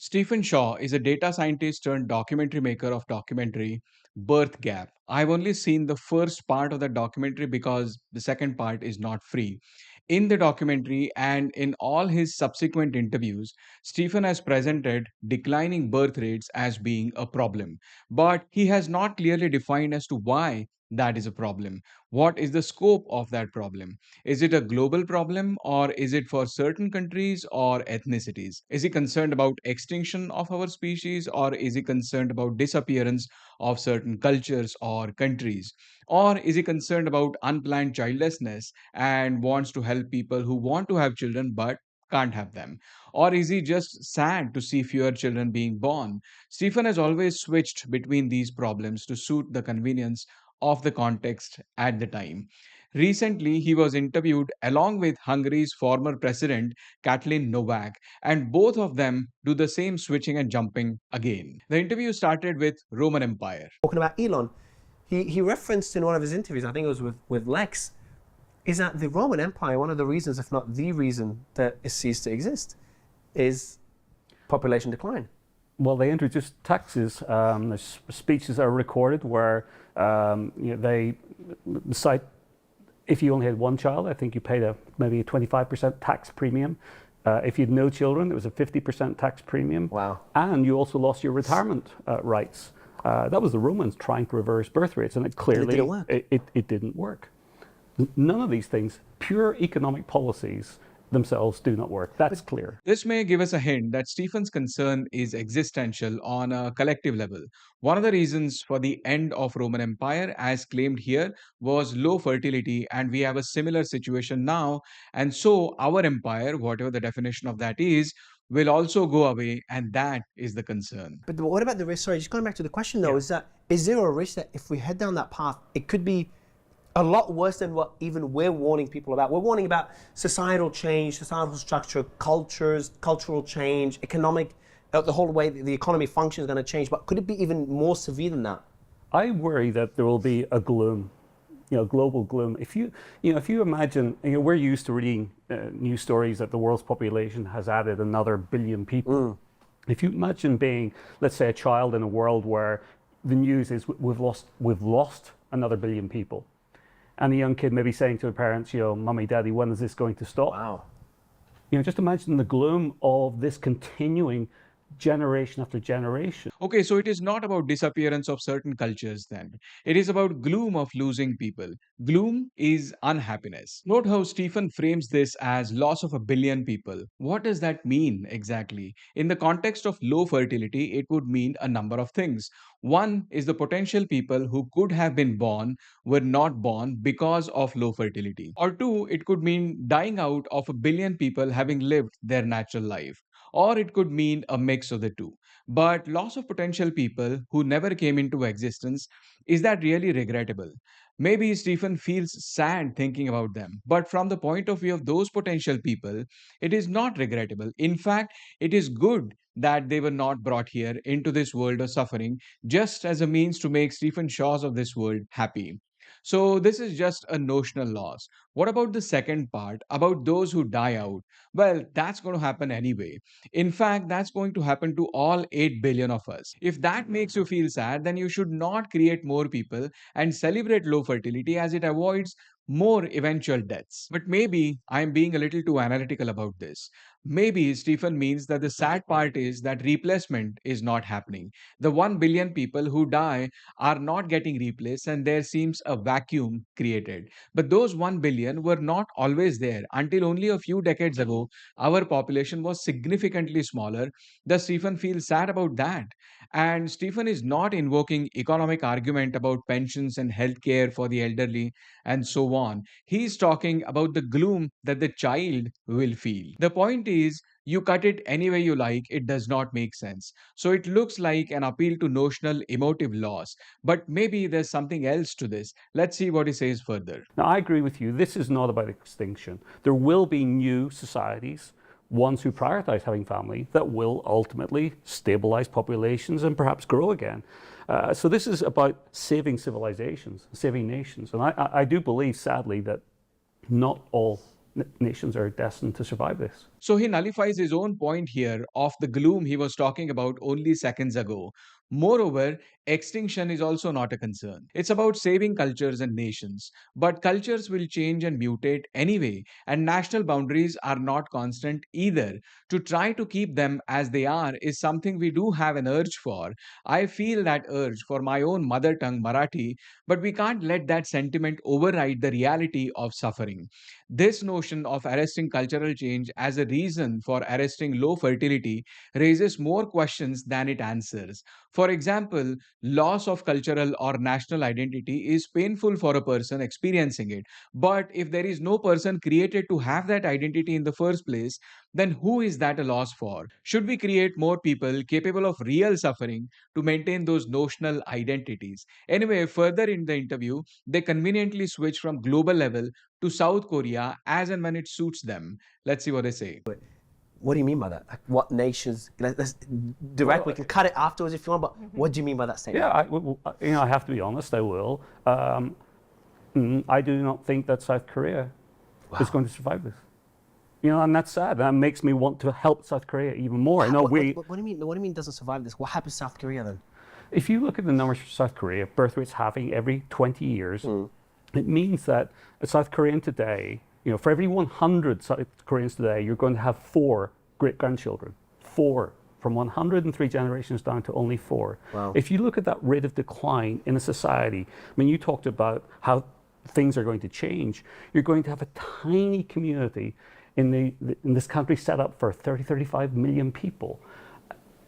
Stephen Shaw is a data scientist turned documentary maker of documentary Birthgap. I've only seen the first part of the documentary because the second part is not free. In the documentary and in all his subsequent interviews, Stephen has presented declining birth rates as being a problem. But he has not clearly defined as to why that is a problem. What is the scope of that problem? Is it a global problem or is it for certain countries or ethnicities? Is he concerned about extinction of our species or is he concerned about disappearance of certain cultures or countries? Or is he concerned about unplanned childlessness and wants to help people who want to have children but can't have them? Or is he just sad to see fewer children being born? Stephen has always switched between these problems to suit the convenience of the context at the time. Recently, he was interviewed along with Hungary's former president, Katalin Novak, and both of them do the same switching and jumping again. The interview started with Roman Empire. Talking about Elon, he referenced in one of his interviews, I think it was with Lex, is that the Roman Empire, one of the reasons, if not the reason, that it ceased to exist is population decline. Well, they introduced taxes. There's speeches are recorded where they cite if you only had one child, I think you paid maybe a 25% tax premium. If you had no children, it was a 50% tax premium. Wow. And you also lost your retirement rights. That was the Romans trying to reverse birth rates, and it clearly it didn't work. None of these things, pure economic policies themselves do not work. That's clear. This may give us a hint that Stephen's concern is existential on a collective level. One of the reasons for the end of Roman Empire, as claimed here, was low fertility, and we have a similar situation now. And so our empire, whatever the definition of that is, will also go away, and that is the concern. But what about the risk? Sorry, just going back to the question though, is there a risk that if we head down that path, it could be a lot worse than what even we're warning people about? We're warning about societal change, societal structure, cultural change, economic, the whole way the economy functions is going to change. But could it be even more severe than that? I worry that there will be a gloom, global gloom. If you imagine, we're used to reading news stories that the world's population has added another billion people. If you imagine being, let's say, a child in a world where the news is we've lost another billion people, and a young kid maybe saying to their parents, "Mummy, Daddy, when is this going to stop?" Wow. Just imagine the gloom of this continuing generation after generation. Okay, so it is not about disappearance of certain cultures then. It is about gloom of losing people. Gloom is unhappiness. Note how Stephen frames this as loss of a billion people. What does that mean exactly? In the context of low fertility, it would mean a number of things. One is the potential people who could have been born were not born because of low fertility. Or two, it could mean dying out of a billion people having lived their natural life. Or it could mean a mix of the two. But loss of potential people who never came into existence, is that really regrettable? Maybe Stephen feels sad thinking about them, but from the point of view of those potential people, it is not regrettable. In fact, it is good that they were not brought here into this world of suffering just as a means to make Stephen Shaws of this world happy. So, this is just a notional loss. What about the second part, about those who die out? Well, that's going to happen anyway. In fact, that's going to happen to all 8 billion of us. If that makes you feel sad, then you should not create more people and celebrate low fertility as it avoids more eventual deaths. But maybe I'm being a little too analytical about this. Maybe Stephen means that the sad part is that replacement is not happening. The 1 billion people who die are not getting replaced, and there seems a vacuum created. But those 1 billion were not always there. Until only a few decades ago, our population was significantly smaller. Thus, Stephen feels sad about that. And Stephen is not invoking economic argument about pensions and healthcare for the elderly and so on. He is talking about the gloom that the child will feel. The point is, you cut it any way you like, it does not make sense. So it looks like an appeal to notional emotive loss. But maybe there's something else to this. Let's see what he says further. Now, I agree with you. This is not about extinction. There will be new societies, ones who prioritize having family, that will ultimately stabilize populations and perhaps grow again. So this is about saving civilizations, saving nations. And I do believe, sadly, that not all nations are destined to survive this. So he nullifies his own point here of the gloom he was talking about only seconds ago. Moreover, extinction is also not a concern. It's about saving cultures and nations. But cultures will change and mutate anyway, and national boundaries are not constant either. To try to keep them as they are is something we do have an urge for. I feel that urge for my own mother tongue, Marathi, but we can't let that sentiment override the reality of suffering. This notion of arresting cultural change as a reason for arresting low fertility raises more questions than it answers. For example, loss of cultural or national identity is painful for a person experiencing it. But if there is no person created to have that identity in the first place, then who is that a loss for? Should we create more people capable of real suffering to maintain those notional identities? Anyway, further in the interview, they conveniently switch from global level to South Korea as and when it suits them. Let's see what they say. What do you mean by that? Like, what nations? Let's direct. We can cut it afterwards if you want. But what do you mean by that statement? Yeah, I have to be honest. I will. I do not think that South Korea is going to survive this. And that's sad. That makes me want to help South Korea even more. What do you mean? What do you mean doesn't survive this? What happens to South Korea then? If you look at the numbers for South Korea, birth rates halving every 20 years, it means that a South Korean today, for every 100 South Koreans today, you're going to have 4 great-grandchildren. 4. From 103 generations down to only 4. Wow. If you look at that rate of decline in a society, you talked about how things are going to change. You're going to have a tiny community in this country set up for 30, 35 million people.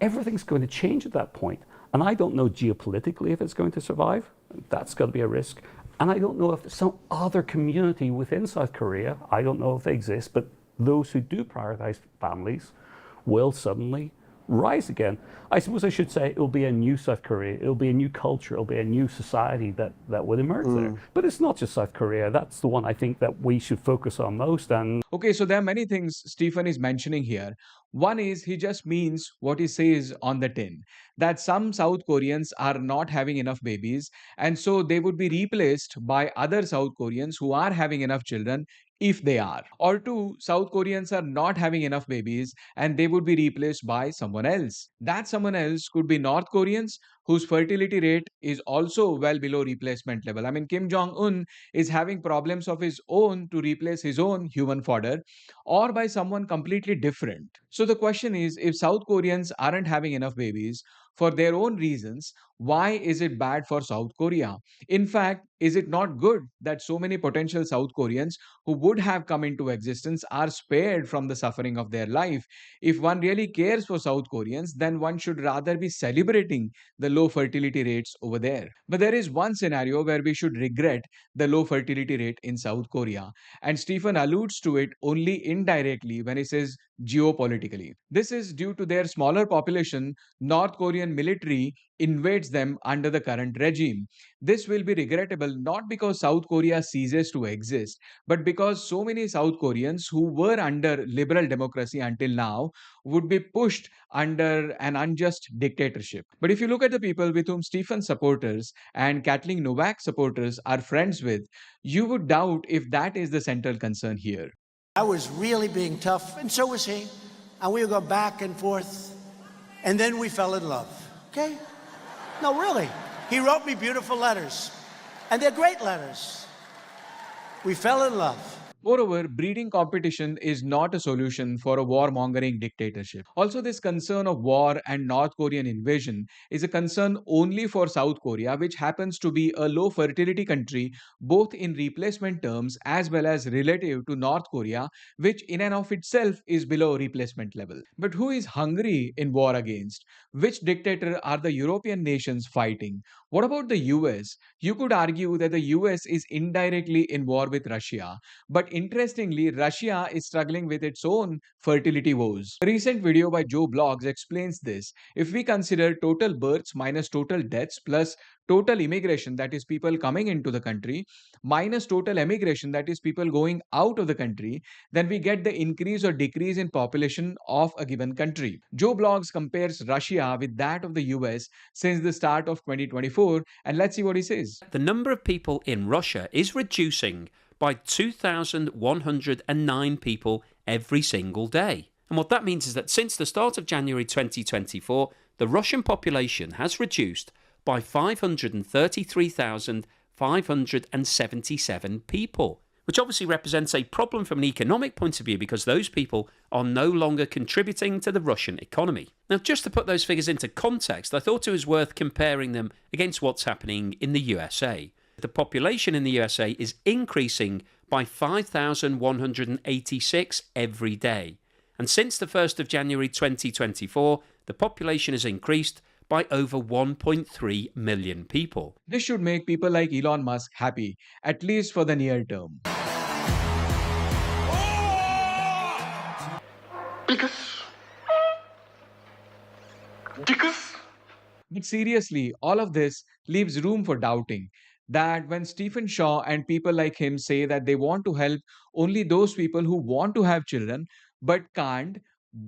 Everything's going to change at that point. And I don't know geopolitically if it's going to survive. That's got to be a risk. And I don't know if there's some other community within South Korea, I don't know if they exist, but those who do prioritize families will suddenly rise again. I suppose I should say it will be a new South Korea, it'll be a new culture, it'll be a new society that would emerge there. But it's not just South Korea, that's the one I think that we should focus on most. And Okay, so there are many things Stephen is mentioning here. One is he just means what he says on the tin, that some South Koreans are not having enough babies, and so they would be replaced by other South Koreans who are having enough children if they are. Or two, South Koreans are not having enough babies and they would be replaced by someone else. That someone else could be North Koreans whose fertility rate is also well below replacement level. I mean, Kim Jong Un is having problems of his own to replace his own human fodder, or by someone completely different. So the question is, if South Koreans aren't having enough babies for their own reasons, why is it bad for South Korea? In fact, is it not good that so many potential South Koreans who would have come into existence are spared from the suffering of their life? If one really cares for South Koreans, then one should rather be celebrating the low fertility rates over there. But there is one scenario where we should regret the low fertility rate in South Korea, and Stephen alludes to it only indirectly when he says geopolitically. This is due to their smaller population. North Korean military invades them under the current regime. This will be regrettable not because South Korea ceases to exist, but because so many South Koreans who were under liberal democracy until now would be pushed under an unjust dictatorship. But if you look at the people with whom Stephen supporters and Kathleen Novak supporters are friends with, you would doubt if that is the central concern here. I was really being tough, and so was he. And we would go back and forth, and then we fell in love. Okay? No, really. He wrote me beautiful letters, and they're great letters. We fell in love. Moreover, breeding competition is not a solution for a warmongering dictatorship. Also, this concern of war and North Korean invasion is a concern only for South Korea, which happens to be a low fertility country both in replacement terms as well as relative to North Korea, which in and of itself is below replacement level. But who is hungry in war against? Which dictator are the European nations fighting? What about the US? You could argue that the US is indirectly in war with Russia, but interestingly, Russia is struggling with its own fertility woes. A recent video by Joe Blogs explains this. If we consider total births minus total deaths plus total immigration, that is people coming into the country, minus total emigration, that is people going out of the country, then we get the increase or decrease in population of a given country. Joe Blogs compares Russia with that of the US since the start of 2024, and let's see what he says. The number of people in Russia is reducing by 2,109 people every single day. And what that means is that since the start of January 2024, the Russian population has reduced by 533,577 people, which obviously represents a problem from an economic point of view because those people are no longer contributing to the Russian economy. Now, just to put those figures into context, I thought it was worth comparing them against what's happening in the USA. The population in the USA is increasing by 5,186 every day. And since the 1st of January 2024, the population has increased by over 1.3 million people. This should make people like Elon Musk happy, at least for the near term. But seriously, all of this leaves room for doubting that when Stephen Shaw and people like him say that they want to help only those people who want to have children but can't,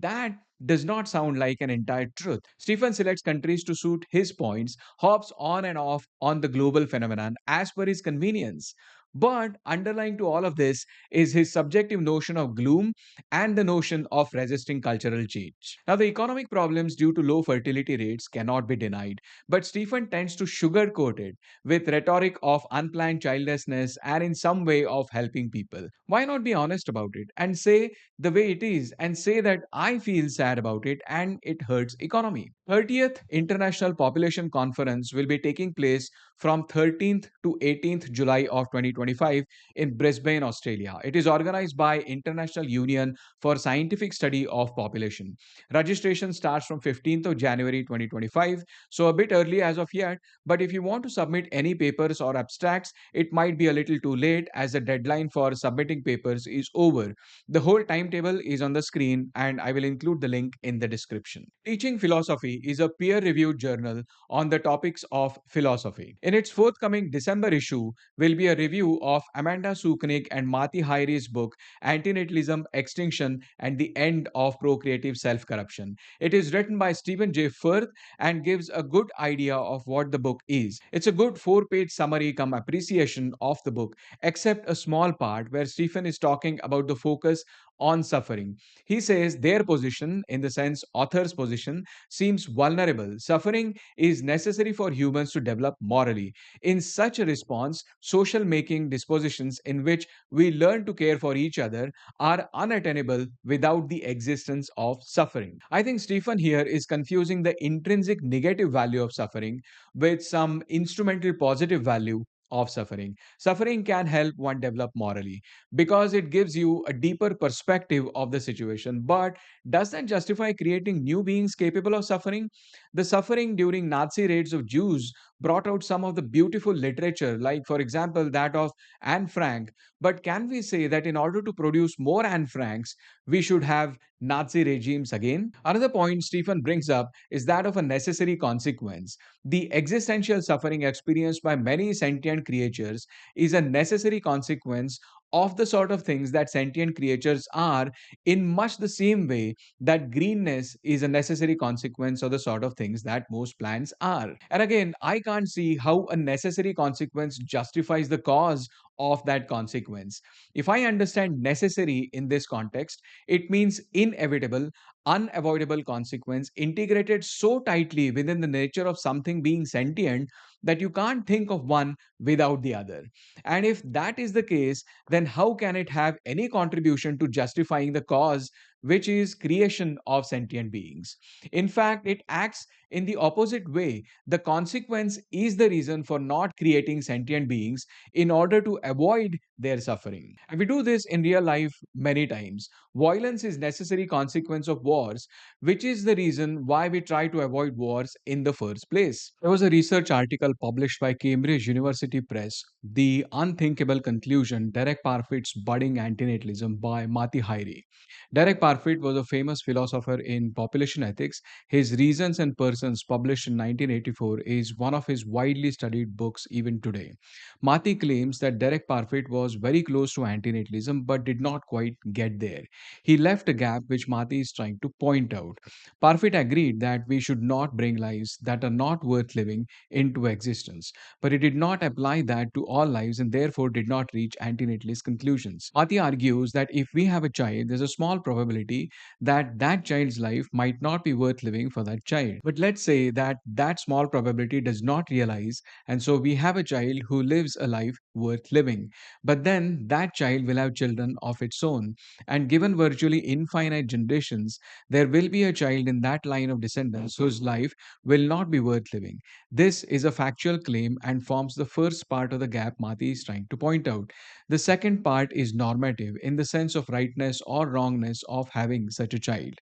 that does not sound like an entire truth. Stephen selects countries to suit his points, hops on and off on the global phenomenon as per his convenience. But underlying to all of this is his subjective notion of gloom and the notion of resisting cultural change. Now, the economic problems due to low fertility rates cannot be denied, but Stephen tends to sugarcoat it with rhetoric of unplanned childlessness and in some way of helping people. Why not be honest about it and say the way it is and say that I feel sad about it and it hurts economy? 30th International Population Conference will be taking place from 13th to 18th July of 2025 in Brisbane, Australia. It is organized by International Union for Scientific Study of Population. Registration starts from 15th of January 2025, so a bit early as of yet, but if you want to submit any papers or abstracts, it might be a little too late as the deadline for submitting papers is over. The whole timetable is on the screen and I will include the link in the description. Teaching Philosophy is a peer reviewed journal on the topics of philosophy. In its forthcoming December issue will be a review of Amanda Suknik and Mati Hairi's book Antinatalism, Extinction, and the End of Procreative Self-Corruption. It is written by Stephen J. Firth and gives a good idea of what the book is. It's a good four-page summary come appreciation of the book, except a small part where Stephen is talking about the focus on suffering. He says their position, in the sense author's position, seems vulnerable. Suffering is necessary for humans to develop morally. In such a response, social making dispositions in which we learn to care for each other are unattainable without the existence of suffering. I think Stephen here is confusing the intrinsic negative value of suffering with some instrumental positive value of suffering. Suffering can help one develop morally because it gives you a deeper perspective of the situation. But does that justify creating new beings capable of suffering? The suffering during Nazi raids of Jews brought out some of the beautiful literature, like, for example, that of Anne Frank. But can we say that in order to produce more Anne Franks, we should have Nazi regimes again? Another point Stephen brings up is that of a necessary consequence. The existential suffering experienced by many sentient creatures is a necessary consequence of the sort of things that sentient creatures are, in much the same way that greenness is a necessary consequence of the sort of things that most plants are. And again, I can't see how a necessary consequence justifies the cause of that consequence. If I understand necessary in this context, it means inevitable, unavoidable consequence integrated so tightly within the nature of something being sentient that you can't think of one without the other. And if that is the case, then how can it have any contribution to justifying the cause, which is creation of sentient beings? In fact, it acts in the opposite way. The consequence is the reason for not creating sentient beings in order to avoid their suffering. And we do this in real life many times. Violence is necessary consequence of wars, which is the reason why we try to avoid wars in the first place. There was a research article published by Cambridge University Press, The Unthinkable Conclusion, Derek Parfit's Budding Antinatalism by Mati Hairi. Derek Parfit Parfit was a famous philosopher in population ethics. His Reasons and Persons, published in 1984, is one of his widely studied books even today. Mati claims that Derek Parfit was very close to antinatalism but did not quite get there. He left a gap which Mati is trying to point out. Parfit agreed that we should not bring lives that are not worth living into existence, but he did not apply that to all lives and therefore did not reach antinatalist conclusions. Mati argues that if we have a child, there's a small probability that that child's life might not be worth living for that child. But let's say that that small probability does not realize, and so we have a child who lives a life worth living. But then that child will have children of its own, and given virtually infinite generations, there will be a child in that line of descendants whose life will not be worth living. This is a factual claim and forms the first part of the gap Mati is trying to point out. The second part is normative in the sense of rightness or wrongness of having such a child.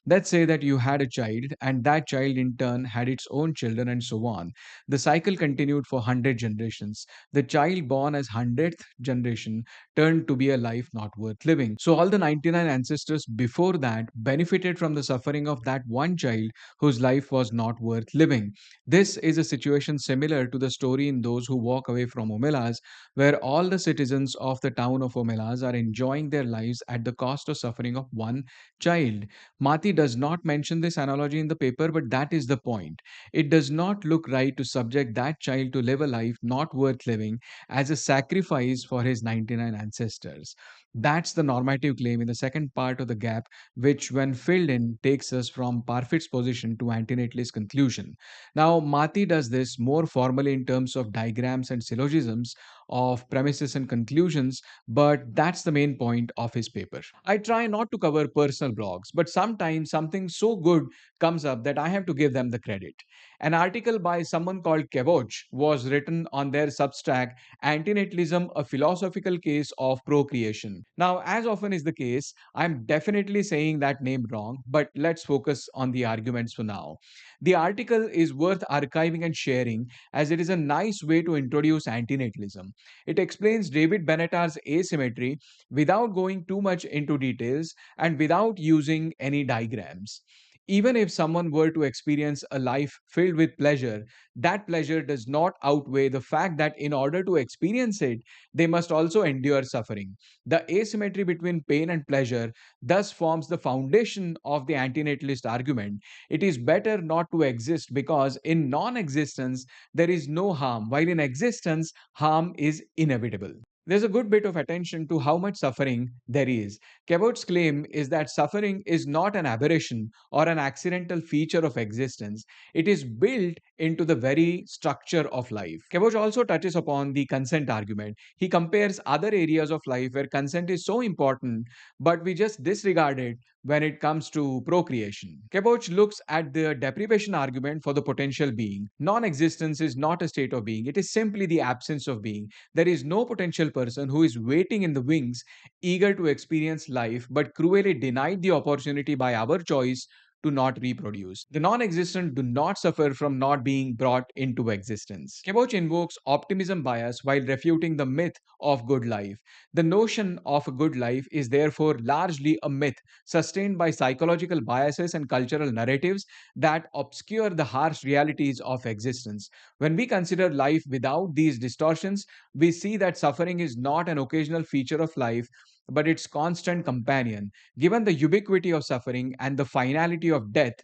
Let's say that you had a child and that child in turn had its own children and so on. The cycle continued for 100 generations. The child born as 100th generation turned to be a life not worth living. So all the 99 ancestors before that benefited from the suffering of that one child whose life was not worth living. This is a situation similar to the story in Those Who Walk Away from Omelas, where all the citizens of the town of Omelas are enjoying their lives at the cost of suffering of one child. Mati does not mention this analogy in the paper, but that is the point. It does not look right to subject that child to live a life not worth living as a sacrifice for his 99 ancestors. That's the normative claim in the second part of the gap, which, when filled in, takes us from Parfit's position to antinatalist conclusion. Now, Mati does this more formally in terms of diagrams and syllogisms of premises and conclusions, but that's the main point of his paper. I try not to cover personal blogs, but sometimes something so good comes up that I have to give them the credit. An article by someone called Kevoch was written on their Substack, Antinatalism, a philosophical case of procreation. Now, as often is the case, I'm definitely saying that name wrong, but let's focus on the arguments for now. The article is worth archiving and sharing as it is a nice way to introduce antinatalism. It explains David Benatar's asymmetry without going too much into details and without using any diagrams. Even if someone were to experience a life filled with pleasure, that pleasure does not outweigh the fact that in order to experience it, they must also endure suffering. The asymmetry between pain and pleasure thus forms the foundation of the antinatalist argument. It is better not to exist because in non existence there is no harm, while in existence, harm is inevitable. There's a good bit of attention to how much suffering there is. Cabot's claim is that suffering is not an aberration or an accidental feature of existence. It is built into the very structure of life. Cabot also touches upon the consent argument. He compares other areas of life where consent is so important, but we just disregard it when it comes to procreation. Cabot looks at the deprivation argument for the potential being. Non existence is not a state of being, it is simply the absence of being. There is no potential person who is waiting in the wings, eager to experience life, but cruelly denied the opportunity by our choice to not reproduce. The non existent do not suffer from not being brought into existence. Keboch invokes optimism bias while refuting the myth of good life. The notion of a good life is therefore largely a myth sustained by psychological biases and cultural narratives that obscure the harsh realities of existence. When we consider life without these distortions, we see that suffering is not an occasional feature of life, but its constant companion. Given the ubiquity of suffering and the finality of death,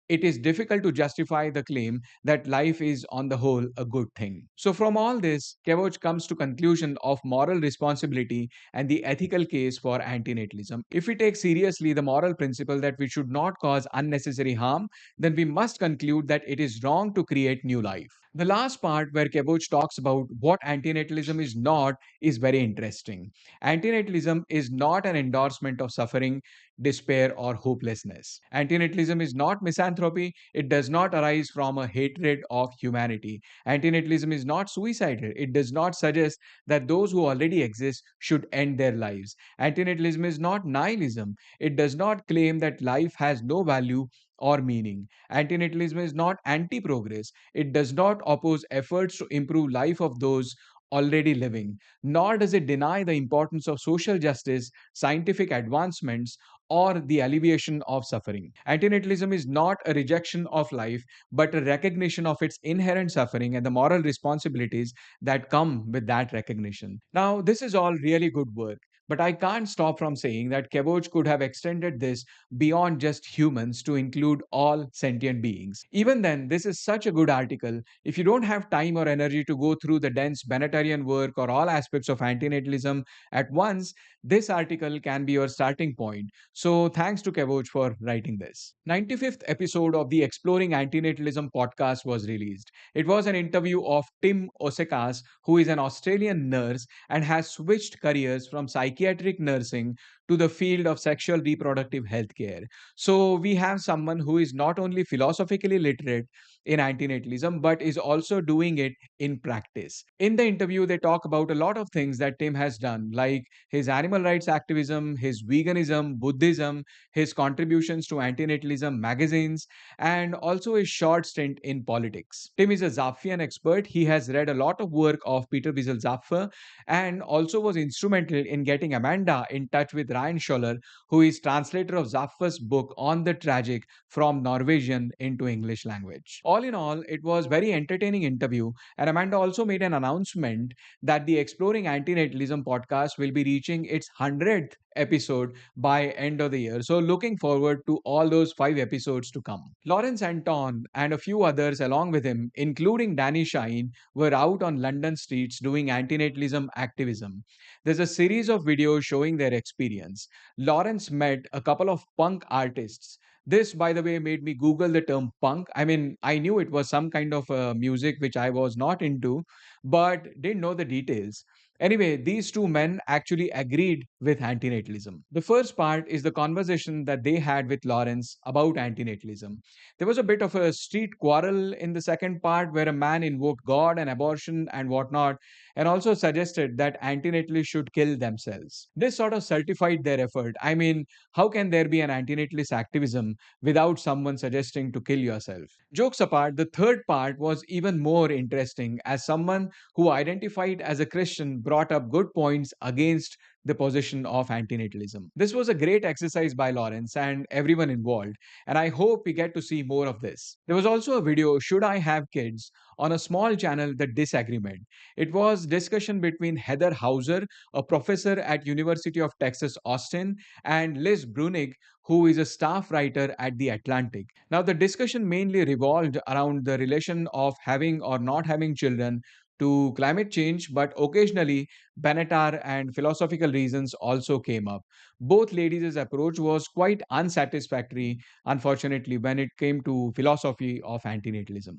it is difficult to justify the claim that life is on the whole a good thing. So from all this, Kevoch comes to conclusion of moral responsibility and the ethical case for antinatalism. If we take seriously the moral principle that we should not cause unnecessary harm, then we must conclude that it is wrong to create new life. The last part where Kevoch talks about what antinatalism is not is very interesting. Antinatalism is not an endorsement of suffering, despair, or hopelessness. Antinatalism is not misanthropy. It does not arise from a hatred of humanity. Antinatalism is not suicidal. It does not suggest that those who already exist should end their lives. Antinatalism is not nihilism. It does not claim that life has no value or meaning. Antinatalism is not anti progress. It does not oppose efforts to improve life of those already living, nor does it deny the importance of social justice, scientific advancements, or the alleviation of suffering. Antinatalism is not a rejection of life, but a recognition of its inherent suffering and the moral responsibilities that come with that recognition. Now, this is all really good work. But I can't stop from saying that Keboj could have extended this beyond just humans to include all sentient beings. Even then, this is such a good article. If you don't have time or energy to go through the dense Benatarian work or all aspects of antinatalism at once, this article can be your starting point. So, thanks to Keboj for writing this. 95th episode of the Exploring Antinatalism podcast was released. It was an interview of Tim Oseckas, who is an Australian nurse and has switched careers from psychiatric nursing to the field of sexual reproductive health care. So, we have someone who is not only philosophically literate in antinatalism but is also doing it in practice. In the interview, they talk about a lot of things that Tim has done, like his animal rights activism, his veganism, Buddhism, his contributions to antinatalism magazines, and also his short stint in politics. Tim is a Zapfian expert. He has read a lot of work of Peter Wiesel Zapfe and also was instrumental in getting Amanda in touch with Ryan Scholler, who is translator of Zapfe's book On the Tragic from Norwegian into English language. All in all, it was very entertaining interview, and Amanda also made an announcement that the Exploring Antinatalism podcast will be reaching its 100th episode by end of the year. So looking forward to all those 5 episodes to come. Lawrence Anton and a few others along with him, including Danny Shine, were out on London streets doing antinatalism activism. There's a series of videos showing their experience. Lawrence met a couple of punk artists. This, by the way, made me Google the term punk. I mean, I knew it was some kind of music which I was not into, but didn't know the details. Anyway, these two men actually agreed with antinatalism. The first part is the conversation that they had with Lawrence about antinatalism. There was a bit of a street quarrel in the second part where a man invoked God and abortion and whatnot, and also suggested that antinatalists should kill themselves. This sort of certified their effort. I mean, how can there be an antinatalist activism without someone suggesting to kill yourself? Jokes apart, the third part was even more interesting as someone who identified as a Christian brought up good points against the position of antinatalism. This was a great exercise by Lawrence and everyone involved, and I hope we get to see more of this. There was also a video, Should I Have Kids, on a small channel, The Disagreement. It was discussion between Heather Hauser, a professor at University of Texas Austin, and Liz Brunig, who is a staff writer at The Atlantic. Now, the discussion mainly revolved around the relation of having or not having children to climate change, but occasionally Benatar and philosophical reasons also came up. Both ladies' approach was quite unsatisfactory, unfortunately, when it came to philosophy of antinatalism.